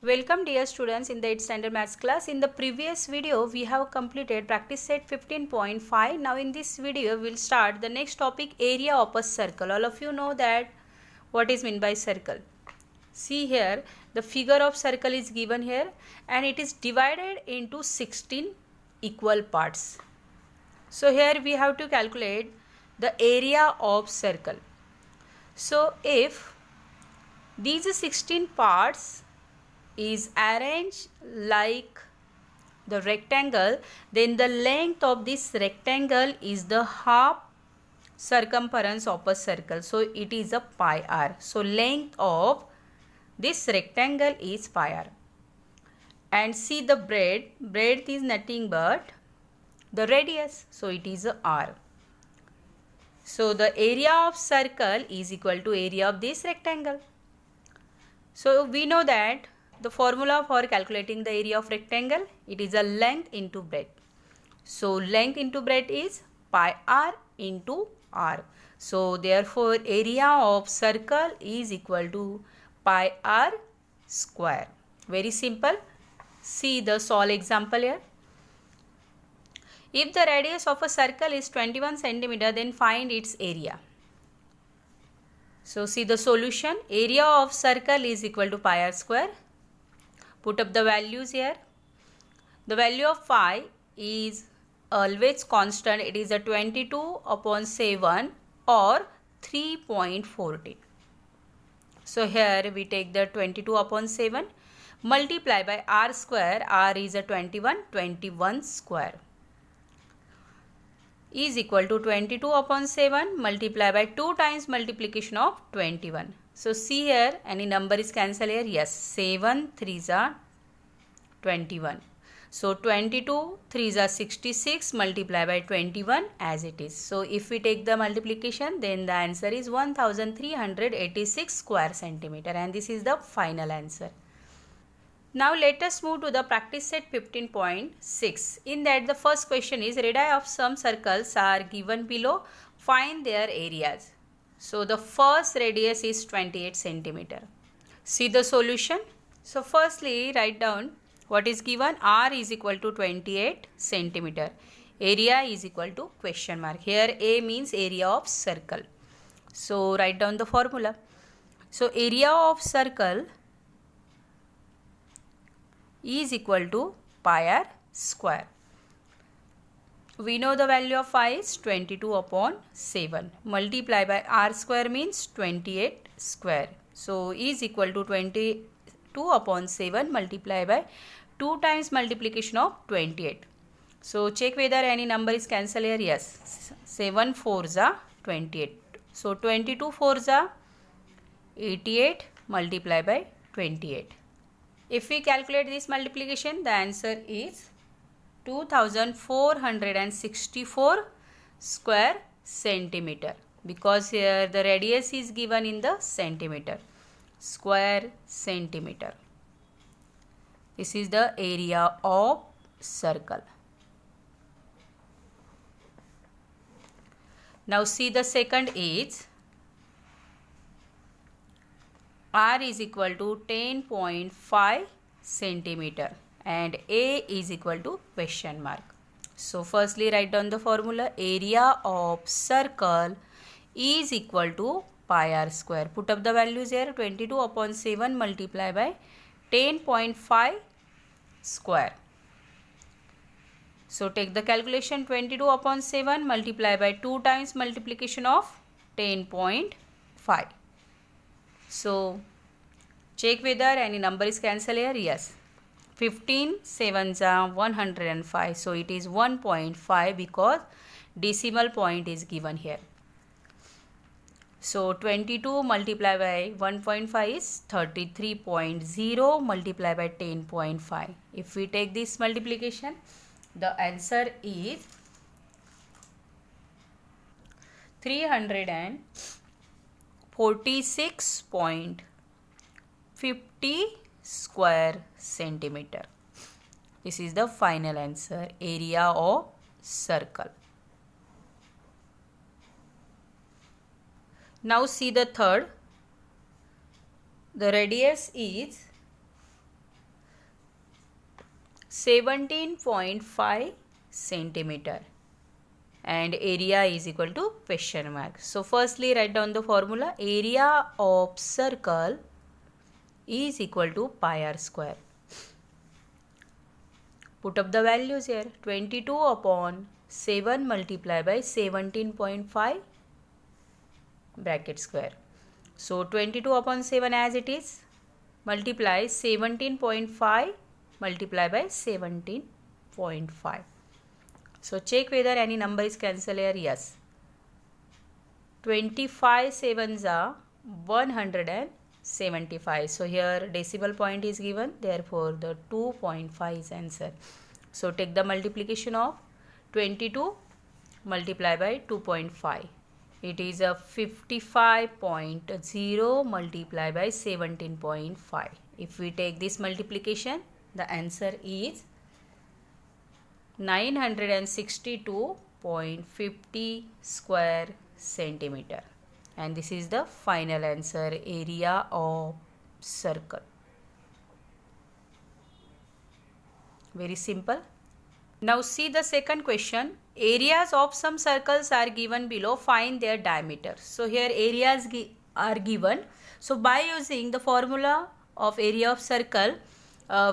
Welcome dear students in the 8th standard maths class. In the previous video we have completed practice set 15.5. Now in this video we will start the next topic, area of a circle. All of you know that what is meant by circle. See here, the figure of circle is given here and it is divided into 16 equal parts. So here we have to calculate the area of circle. So if these 16 parts is arranged like the rectangle, then the length of this rectangle is the half circumference of a circle. So it is a pi r. So length of this rectangle is pi r. And see the breadth is nothing but the radius. So it is a r. So the area of circle is equal to area of this rectangle. So we know that the formula for calculating the area of rectangle, it is a length into breadth. So length into breadth is pi r into r. So therefore area of circle is equal to pi r square. Very simple. See the solve example here. If the radius of a circle is 21 centimeter, then find its area. So see the solution. Area of circle is equal to pi r square. Put up the values here. The value of phi is always constant. It is a 22 upon 7 or 3.14. So here we take the 22 upon 7 multiply by r square. R is a 21 square is equal to 22 upon 7 multiply by 2 times multiplication of 21. So see here, any number is cancelled here. Yes, 7 3s are 21. So 22 3s are 66 multiply by 21 as it is. So if we take the multiplication, then the answer is 1386 square centimeter, and this is the final answer. Now let us move to the practice set 15.6. In that the first question is, radii of some circles are given below. Find their areas. So the first radius is 28 centimeter. See the solution. So firstly write down what is given. R is equal to 28 centimeter. Area is equal to question mark. Here A means area of circle. So write down the formula. So area of circle is equal to pi r square. We know the value of phi is 22 upon 7. Multiply by r square means 28 square. So is equal to 22 upon 7 multiply by 2 times multiplication of 28. So check whether any number is cancelled here. Yes, 7 4s are 28. So 22 4s are 88 multiply by 28. If we calculate this multiplication, the answer is 2464 square centimeter, because here the radius is given in the centimeter. Square centimeter. This is the area of circle. Now see the second is, R is equal to 10.5 centimeter and A is equal to question mark. So firstly write down the formula. Area of circle is equal to pi r square. Put up the values here. 22 upon 7 multiply by 10.5 square. So take the calculation. 22 upon 7 multiply by 2 times multiplication of 10.5. So check whether any number is cancelled here. Yes, 15 7s are 105. So it is 1.5 because decimal point is given here. So 22 multiply by 1.5 is 33.0 multiply by 10.5. If we take this multiplication, the answer is 346.50 square centimeter. This is the final answer, area of circle. Now see the third. The radius is 17.5 centimeter and area is equal to question mark. So firstly write down the formula. Area of circle is equal to pi r square. Put up the values here. 22 upon 7 multiplied by 17.5 bracket square. So 22 upon 7 as it is, multiply 17.5 multiply by 17.5. So check whether any number is cancelled here. Yes. 25 sevens are 175. So here decimal point is given. Therefore the 2.5 is answer. So take the multiplication of 22 multiply by 2.5. It is a 55.0 multiplied by 17.5. If we take this multiplication, the answer is 962.50 square centimeter. And this is the final answer, area of circle. Very simple. Now see the second question. Areas of some circles are given below. Find their diameter. So here areas are given. So by using the formula of area of circle,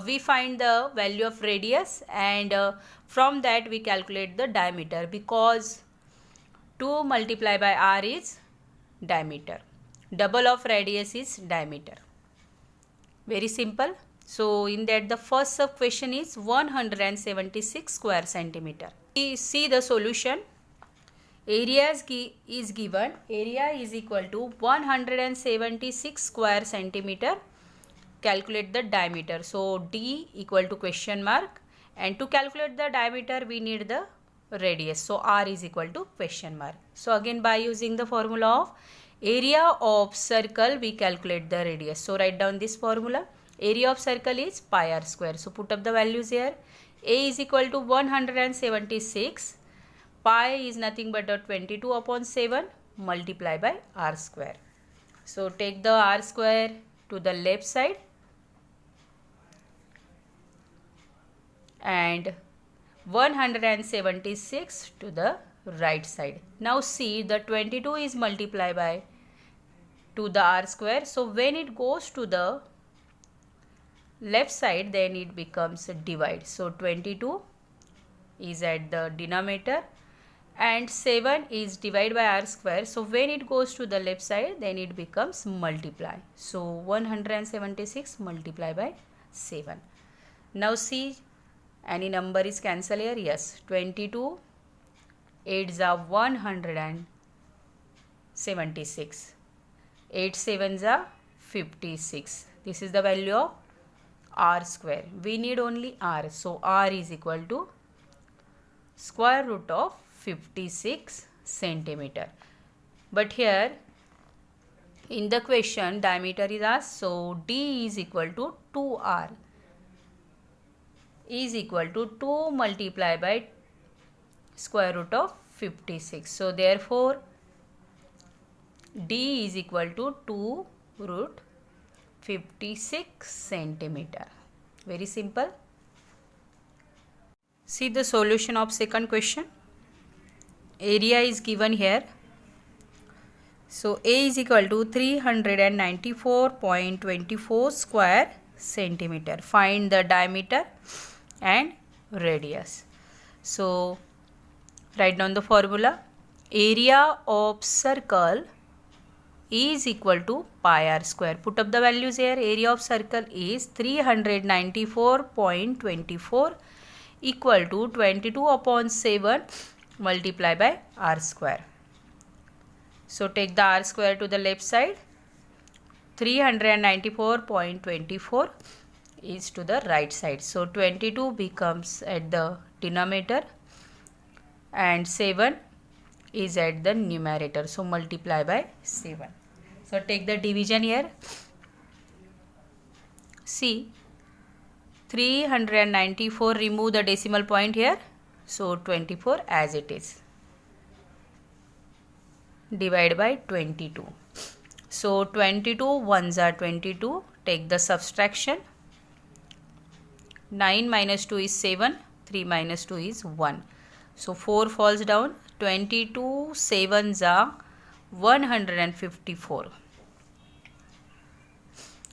we find the value of radius, and from that we calculate the diameter, because 2 multiplied by r is diameter. Double of radius is diameter. Very simple. So in that the first sub question is 176 square centimeter. We see the solution. Area is given. Area is equal to 176 square centimeter. Calculate the diameter. So D equal to question mark, and to calculate the diameter we need the radius. So R is equal to question mark. So again by using the formula of area of circle we calculate the radius. So write down this formula. Area of circle is pi r square. So put up the values here. A is equal to 176. Pi is nothing but a 22 upon 7 multiplied by r square. So take the r square to the left side and 176 to the right side. Now see, the 22 is multiplied by to the r square. So when it goes to the left side, then it becomes a divide. So 22 is at the denominator and 7 is divided by r square. So when it goes to the left side, then it becomes multiply. So 176 multiplied by 7. Now see, any number is cancelled here. Yes, 22 8s are 176. 8 7s are 56. This is the value of r square. We need only r. So r is equal to square root of 56 centimeter. But here in the question diameter is asked. So D is equal to 2r is equal to 2 multiplied by square root of 56. So therefore D is equal to 2 root 56 centimeter. Very simple. See the solution of second question. Area is given here. So A is equal to 394.24 square centimeter. Find the diameter and radius. So write down the formula. Area of circle is equal to pi r square. Put up the values here. Area of circle is 394.24 equal to 22 upon 7 multiplied by r square. So take the r square to the left side. 394.24 is to the right side. So 22 becomes at the denominator and 7 is at the numerator. So multiply by 7. So take the division here. See, 394, remove the decimal point here. So 24 as it is. Divide by 22. So 22 ones are 22. Take the subtraction. 9 minus 2 is 7. 3 minus 2 is 1. So 4 falls down. 22 7s are 154.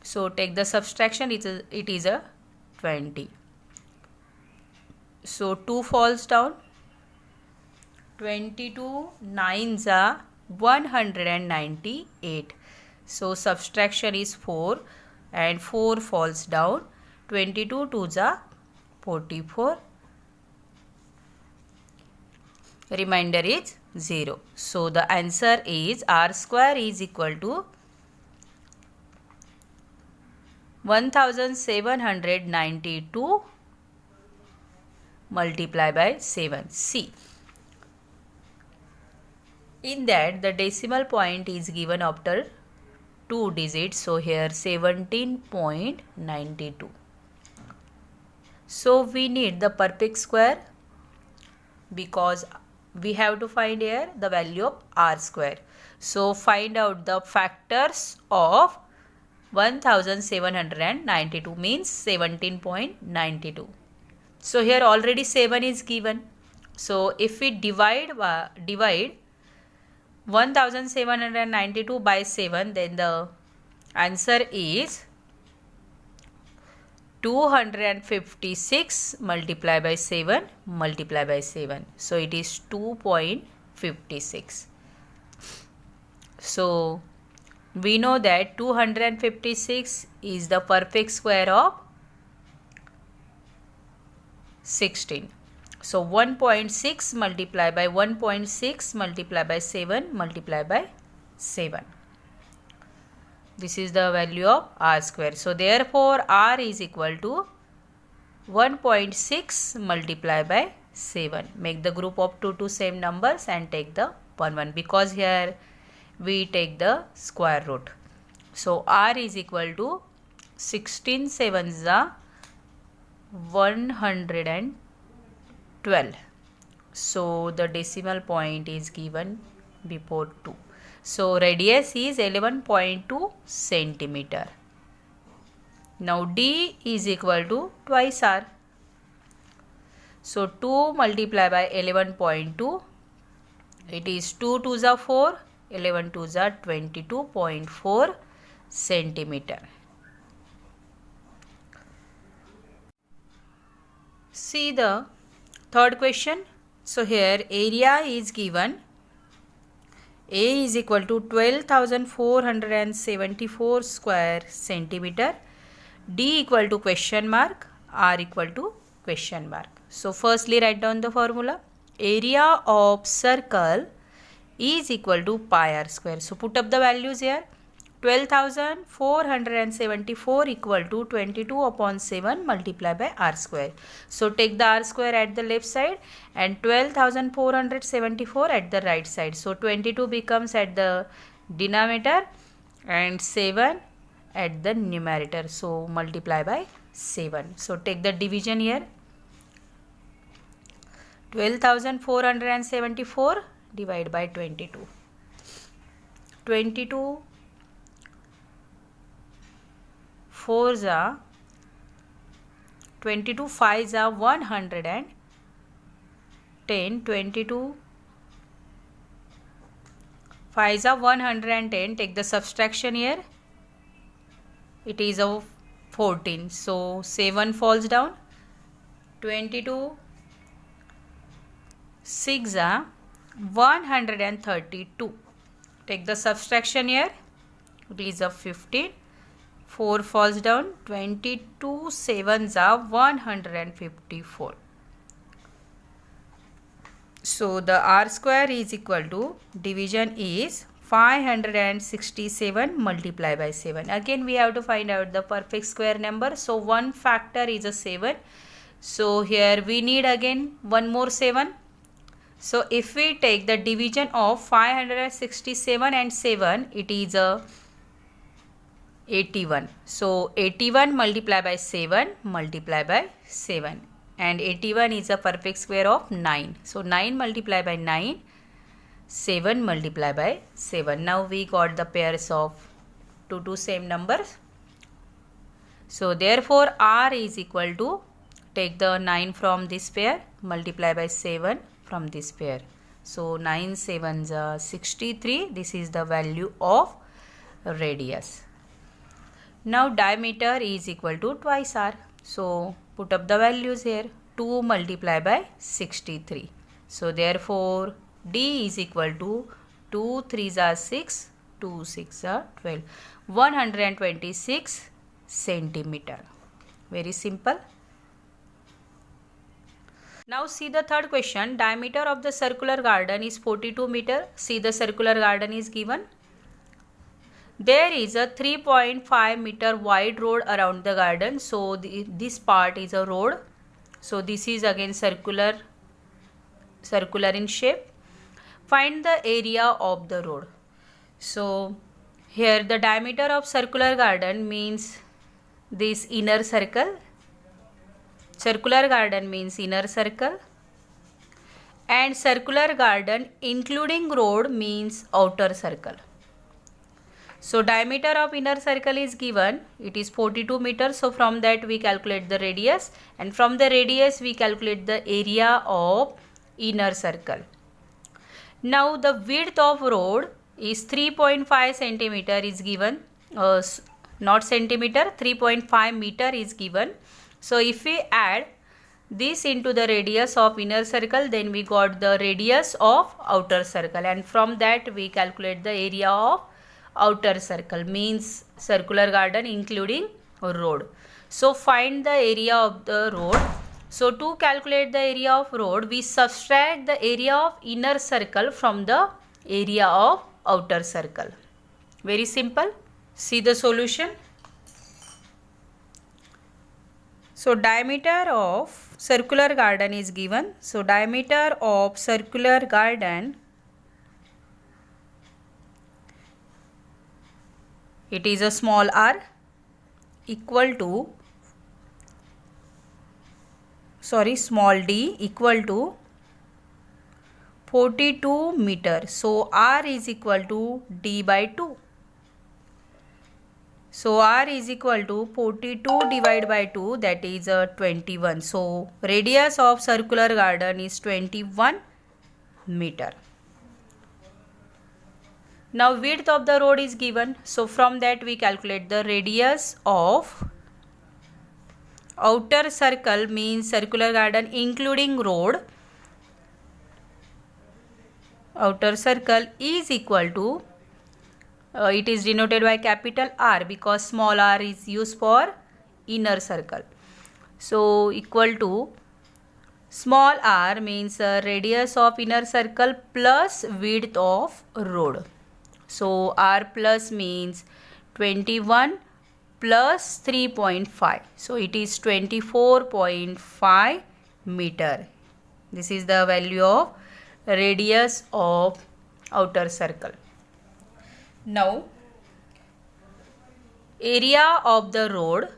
So take the subtraction, it is a 20. So 2 falls down. 22 9s are 198. So subtraction is 4 and 4 falls down. 22 2s are 44. Remainder is 0. So the answer is r square is equal to 1792 multiplied by 7. C. In that the decimal point is given after 2 digits. So here 17.92. So we need the perfect square because we have to find here the value of r square. So find out the factors of 1792 means 17.92. So here already 7 is given. So if we divide 1792 by 7, then the answer is 256 multiplied by 7 multiplied by 7. So it is 2.56. So we know that 256 is the perfect square of 16. So 1.6 multiplied by 1.6 multiplied by 7 multiplied by 7. This is the value of r square. So therefore r is equal to 1.6 multiplied by 7. Make the group of two same numbers and take the 1 because here we take the square root. So r is equal to 16 7s are 112. So the decimal point is given before 2. So radius is 11.2 centimeter. Now d is equal to twice r. So 2 multiplied by 11.2, it is 2 2s are 4, 11 2s are 22.4 centimeter. See the third question. So here area is given. A is equal to 12,474 square centimeter. D equal to question mark. R equal to question mark. So firstly write down the formula. Area of circle is equal to pi r square. So put up the values here. 12,474 equal to 22 upon 7 multiplied by r square. So take the r square at the left side and 12,474 at the right side. So 22 becomes at the denominator and 7 at the numerator. So multiply by 7. So take the division here. 12,474 divided by 22. 22 4s are 22 5s are 110. 22 5s are 110. Take the subtraction here. It is of 14. So 7 falls down. 22 6 are 132. Take the subtraction here. It is of 15. 4 falls down. 22 7s are 154. So the r square is equal to, division is 567 multiplied by 7. Again we have to find out the perfect square number. So one factor is a 7. So here we need again one more 7. So if we take the division of 567 and 7, it is a 81. So 81 multiplied by 7 multiplied by 7. And 81 is a perfect square of 9. So 9 multiplied by 9, 7 multiplied by 7. Now we got the pairs of two same numbers. So therefore r is equal to take the 9 from this pair, multiply by 7 from this pair. So 9 7s are 63. This is the value of radius. Now diameter is equal to twice r. So put up the values here. 2 multiply by 63. So therefore D is equal to 2 3s are 6, 2 6s are 12. 126 centimeter. Very simple. Now see the third question. Diameter of the circular garden is 42 meter. See, the circular garden is given. There is a 3.5 meter wide road around the garden. So this part is a road. So this is again circular in shape. Find the area of the road. So here the diameter of circular garden means this inner circle. Circular garden means inner circle, and circular garden including road means outer circle. So diameter of inner circle is given. It is 42 meters. So from that we calculate the radius, and from the radius we calculate the area of inner circle. Now the width of road is 3.5 centimeter is given. Not centimeter, 3.5 meter is given. So if we add this into the radius of inner circle, then we got the radius of outer circle, and from that we calculate the area of outer circle, means circular garden including road. So find the area of the road. So to calculate the area of road, we subtract the area of inner circle from the area of outer circle. Very simple. See the solution. So diameter of circular garden is given. So diameter of circular garden, it is a small r, equal to small d equal to 42 meter. So r is equal to d by 2. So r is equal to 42 divided by 2, that is 21. So radius of circular garden is 21 meter. Now width of the road is given. So from that we calculate the radius of outer circle, means circular garden including road. Outer circle is equal to it is denoted by capital R because small r is used for inner circle. So equal to small r means radius of inner circle plus width of road. So r plus means 21 plus 3.5. So it is 24.5 meter. This is the value of radius of outer circle. Now area of the road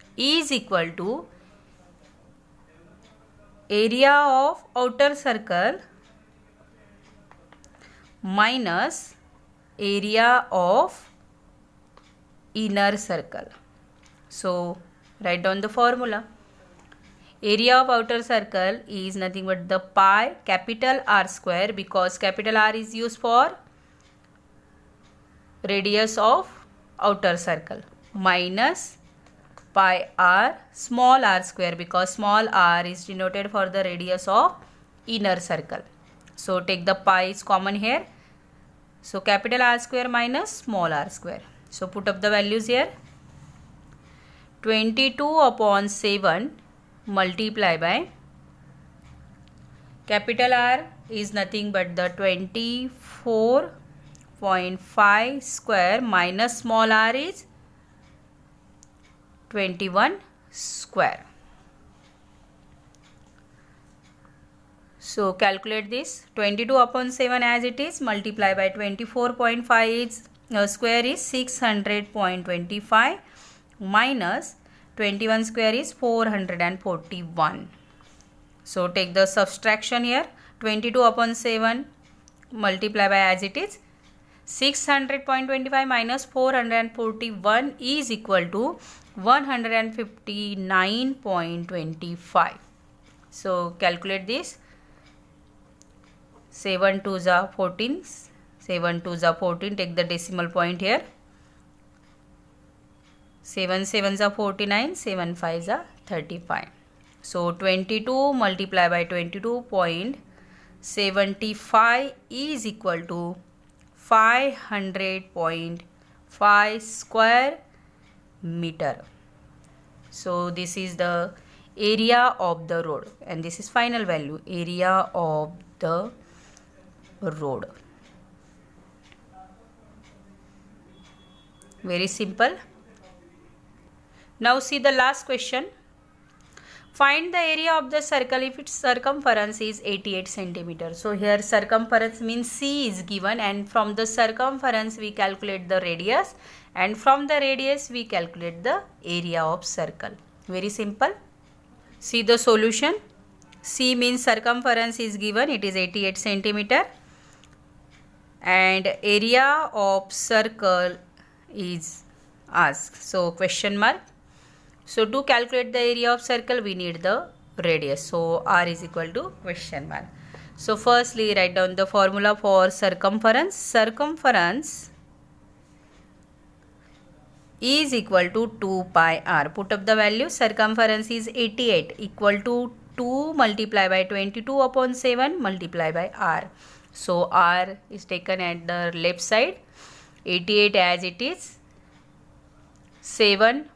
is equal to area of outer circle minus area of inner circle. So write down the formula. Area of outer circle is nothing but the pi capital R square, because capital R is used for radius of outer circle, minus pi r small r square, because small r is denoted for the radius of inner circle. So take the pi is common here. So capital R square minus small r square. So put up the values here. 22/7 multiply by capital R is nothing but the 24.5 square minus small r is 21 square. So calculate this. 22/7 as it is, multiply by 24.5 is square is 600.25 minus 21 square is 441. So take the subtraction here. 22/7 multiply by as it is 600.25 minus 441 is equal to 159.25. So calculate this. 7 2s are 14. 7 2s are 14. Take the decimal point here. 7 7s are 49. 7 5s are 35. So 22 multiplied by 22.75 is equal to 500.5 square meter. So this is the area of the road, and this is final value, area of the road. Very simple. Now see the last question. Find the area of the circle if its circumference is 88 centimeters. So here circumference means C is given, and from the circumference we calculate the radius, and from the radius we calculate the area of circle. Very simple. See the solution. C means circumference is given, it is 88 centimeter, and area of circle is asked. So question mark. So to calculate the area of circle we need the radius. So R is equal to question mark. So firstly write down the formula for circumference. Circumference is equal to 2 pi r. Put up the value. Circumference is 88 equal to 2 multiplied by 22 upon 7 multiplied by r. So r is taken at the left side. 88 as it is. 7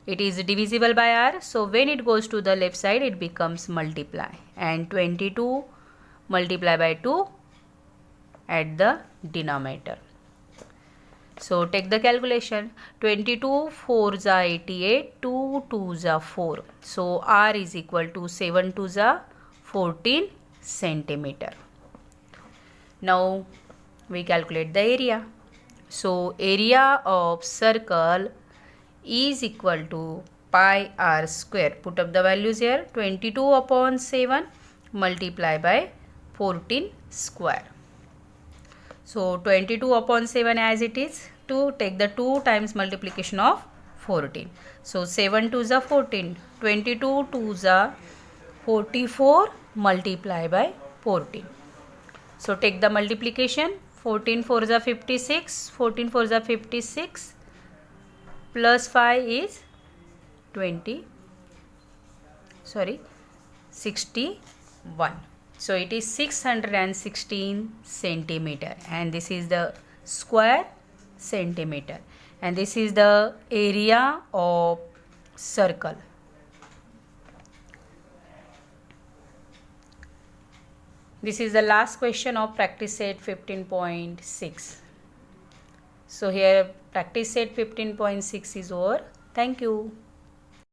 it is divisible by r, so when it goes to the left side it becomes multiply, and 22 multiply by 2 at the denominator. So take the calculation. 22 4s are 88, 2 2s are 4. So r is equal to 7 2s are 14 centimeter. Now we calculate the area. So area of circle is equal to pi r square. Put up the values here. 22 upon 7 multiply by 14 square. So 22 upon 7 as it is. To take the 2 times multiplication of 14. So 7 2s are 14. 22 2s are 44 multiply by 14. So take the multiplication. 14 4s are 56. 14 4s are 56. Plus 5 is 61. So it is 616 centimeter, and this is the square centimeter, and this is the area of circle. This is the last question of practice set 15.6. So here practice set 15.6 is over. Thank you.